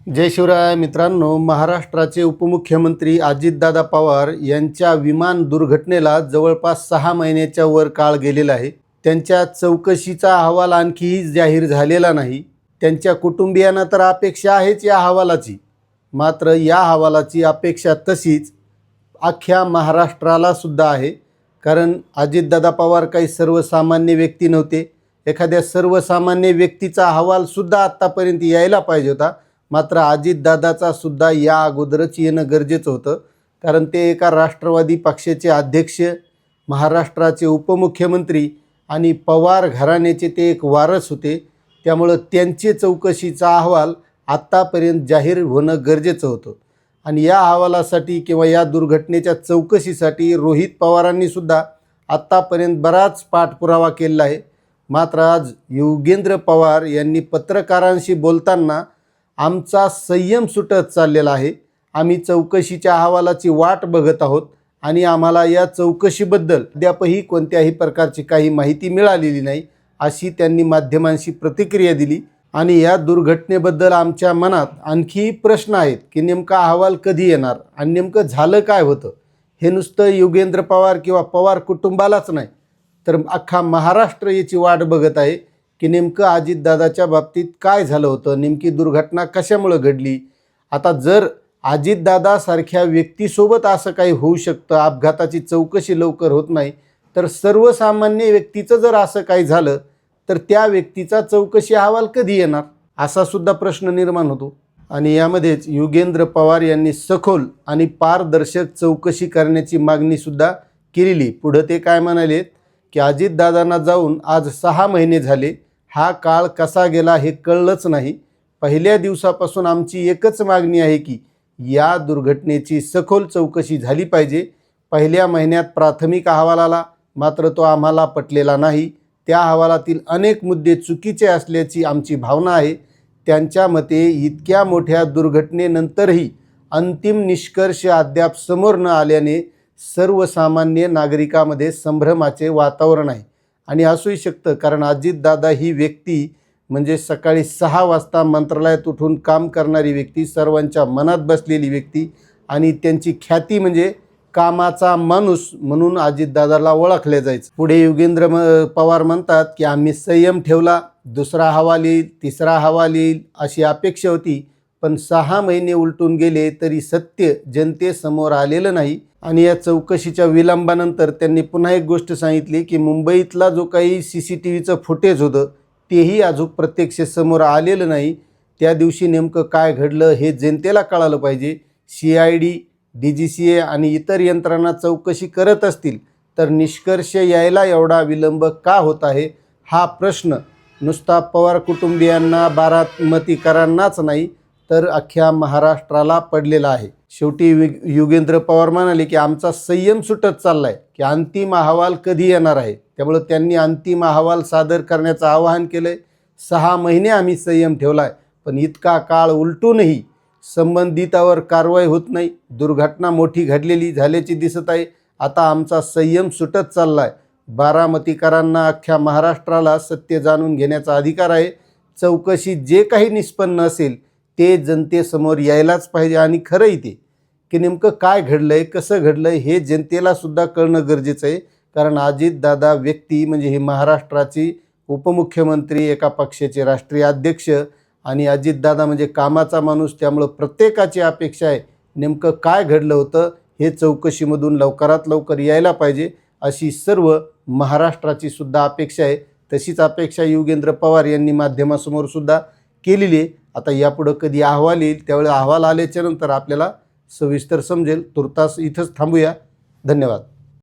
जय शिवराय मित्रांनो, महाराष्ट्राचे उपमुख्यमंत्री अजितदादा पवार यांच्या विमान दुर्घटनेला जवळपास 6 महिन्याच्या वर काळ गेलेला आहे। त्यांच्या चौकशीचा अहवाल आणखीही जाहीर झालेला नाही। त्यांच्या कुटुंबियांना तर अपेक्षा आहेच या अहवालाची, मात्र या अहवालाची अपेक्षा तशीच अख्ख्या महाराष्ट्राला सुद्धा आहे। कारण अजितदादा पवार काही सर्वसामान्य व्यक्ती नव्हते। एखाद्या सर्वसामान्य व्यक्तीचा अहवालसुद्धा आत्तापर्यंत यायला पाहिजे होता, मात्र अजितदादाचा सुद्धा या अगोदरच येणं गरजेचं होतं। कारण ते एका राष्ट्रवादी पक्षाचे अध्यक्ष, महाराष्ट्राचे उपमुख्यमंत्री आणि पवार घराण्याचे ते एक वारस होते। त्यामुळं त्यांचे चौकशीचा अहवाल आत्तापर्यंत जाहीर होणं गरजेचं होतं। आणि या अहवालासाठी किंवा या दुर्घटनेच्या चौकशीसाठी रोहित पवारांनीसुद्धा आत्तापर्यंत बराच पाठपुरावा केला आहे। मात्र आज योगेंद्र पवार यांनी पत्रकारांशी बोलताना आमचा संयम सुटत चाललेला आहे, आम्ही चौकशीच्या अहवालाची वाट बघत आहोत आणि आम्हाला या चौकशीबद्दल अद्यापही कोणत्याही प्रकारची काही माहिती मिळालेली नाही, अशी त्यांनी माध्यमांशी प्रतिक्रिया दिली। आणि या दुर्घटनेबद्दल आमच्या मनात आणखी प्रश्न आहेत की नेमका अहवाल कधी येणार आणि नेमकं झालं काय होतं। हे नुसतं योगेंद्र पवार किंवा पवार कुटुंबालाच नाही, तर अख्खा महाराष्ट्र याची वाट बघत आहे की नेमकं अजितदादाच्या बाबतीत काय झालं होतं, नेमकी दुर्घटना कशामुळे घडली। आता जर अजितदादासारख्या व्यक्तीसोबत असं काही होऊ शकतं, अपघाताची चौकशी लवकर होत नाही, तर सर्वसामान्य व्यक्तीचं जर असं काही झालं तर त्या व्यक्तीचा चौकशी अहवाल कधी येणार, असा सुद्धा प्रश्न निर्माण होतो। आणि यामध्येच योगेंद्र पवार यांनी सखोल आणि पारदर्शक चौकशी करण्याची मागणीसुद्धा केलेली। पुढे ते काय म्हणालेत की अजितदादांना जाऊन आज 6 महिने झाले, हा काळ कसा गेला हे कळलंच नाही। पहिल्या दिवसापासून आमची एकच मागणी आहे की या दुर्घटनेची सखोल चौकशी झाली पाहिजे। पहिल्या महिन्यात प्राथमिक अहवाल आला, मात्र तो आम्हाला पटलेला नाही। त्या अहवालातील अनेक मुद्दे चुकीचे असल्याची आमची भावना आहे। त्यांच्या मते इतक्या मोठ्या दुर्घटनेनंतरही अंतिम निष्कर्ष अद्याप समोर न आल्याने सर्वसामान्य नागरिकांमध्ये संभ्रमाचे वातावरण आहे। आणि असूही शकतं, कारण अजितदादा ही व्यक्ती म्हणजे सकाळी 6 वाजता मंत्रालयात उठून काम करणारी व्यक्ती, सर्वांच्या मनात बसलेली व्यक्ती, आणि त्यांची ख्याती म्हणजे कामाचा माणूस म्हणून अजितदादाला ओळखले जायचं। पुढे योगेंद्र पवार म्हणतात की आम्ही संयम ठेवला, दुसरा अहवाल येईल, तिसरा अहवाल येईल अशी अपेक्षा होती, पण 6 महिने उलटून गेले तरी सत्य जनतेसमोर आलेलं नाही। आणि या चौकशीच्या विलंबानंतर त्यांनी पुन्हा एक गोष्ट सांगितली की मुंबईतला जो काही CCTVचं फुटेज होतं तेही अजून प्रत्यक्ष समोर आलेलं नाही। त्या दिवशी नेमकं काय घडलं हे जनतेला कळालं पाहिजे। CID, DGCA आणि इतर यंत्रणा चौकशी करत असतील तर निष्कर्ष यायला एवढा विलंब का होत आहे, हा प्रश्न नुसता पवार कुटुंबियांना, बारामतीकरांनाच नाही तर अख्ख्या महाराष्ट्राला पडलेला आहे। शेवटी योगेंद्र पवार म्हणाले की आमचा संयम सुटत चालला आहे की अंतिम अहवाल कधी येणार आहे। त्यामुळे त्यांनी अंतिम अहवाल सादर करण्याचं आवाहन केलं आहे। 6 महिने आम्ही संयम ठेवला आहे, पण इतका काळ उलटूनही संबंधितावर कारवाई होत नाही। दुर्घटना मोठी घडलेली झाल्याची दिसत आहे। आता आमचा संयम सुटत चालला आहे। बारामतीकरांना, अख्ख्या महाराष्ट्राला सत्य जाणून घेण्याचा अधिकार आहे। चौकशी जे काही निष्पन्न असेल ते जनतेसमोर यायलाच पाहिजे। आणि खरंही ते की नेमकं काय घडलं आहे, कसं घडलं आहे हे जनतेला सुद्धा कळणं गरजेचं आहे। कारण अजितदादा व्यक्ती म्हणजे हे महाराष्ट्राची उपमुख्यमंत्री, एका पक्षाचे राष्ट्रीय अध्यक्ष, आणि अजितदादा म्हणजे कामाचा माणूस। त्यामुळं प्रत्येकाची अपेक्षा आहे नेमकं काय घडलं होतं हे चौकशीमधून लवकरात लवकर यायला पाहिजे, अशी सर्व महाराष्ट्राची सुद्धा अपेक्षा आहे। तशीच अपेक्षा योगेंद्र पवार यांनी माध्यमासमोर सुद्धा केलेली आहे। आता यापुढं कधी अहवाल येईल त्यावेळी अहवाल आल्याच्या नंतर आपल्याला सविस्तर समजेल। तुर्तास इथंच थांबूया। धन्यवाद।